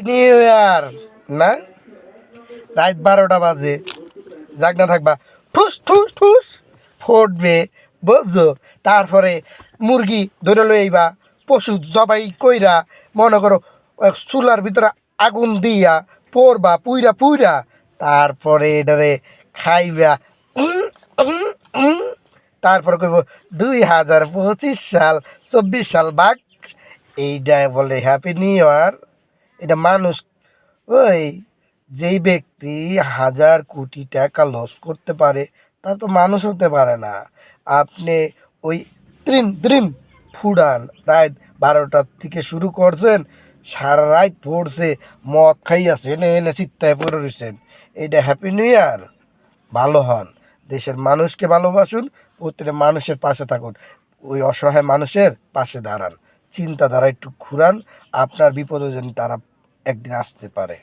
New year না, রাত 12টা বাজে, জাগনা থাকবা, ঠুস ঠুস ঠুস ফুটবে, বুঝছো? তারপরে মুরগি ধরে লইবা, পশু জবাই কইরা, মনে করো চুলার ভিতরে আগুন দিয়া পড়বা, পুইরা পুইরা, তারপরে এটারে খাইবা। উম, উম, উম। তারপরে কইব 2025 সাল 24 সাল বাঘ, এইটা বলে হ্যাপি নিউ ইয়ার। এটা মানুষ, ওই যেই ব্যক্তি 1000 কোটি টাকা লস করতে পারে তার তো মানুষ হতে পারে না। আপনি ওই দ্রিম দ্রিম ফুডান, রাত 12টার থেকে শুরু করছেন, সারা রাত পড়ছে, মদ খাইয়াছে, এনে এনে চিত্তায় পড়ে রয়েছেন। এইটা হ্যাপি নিউ ইয়ার? ভালো হন, দেশের মানুষকে ভালোবাসুন, প্রত্যেকটা মানুষের পাশে থাকুন, ওই অসহায় মানুষের পাশে দাঁড়ান, চিন্তাধারা একটু ঘুরান, আপনার বিপদে যেন তারা একদিন আসতে পারে।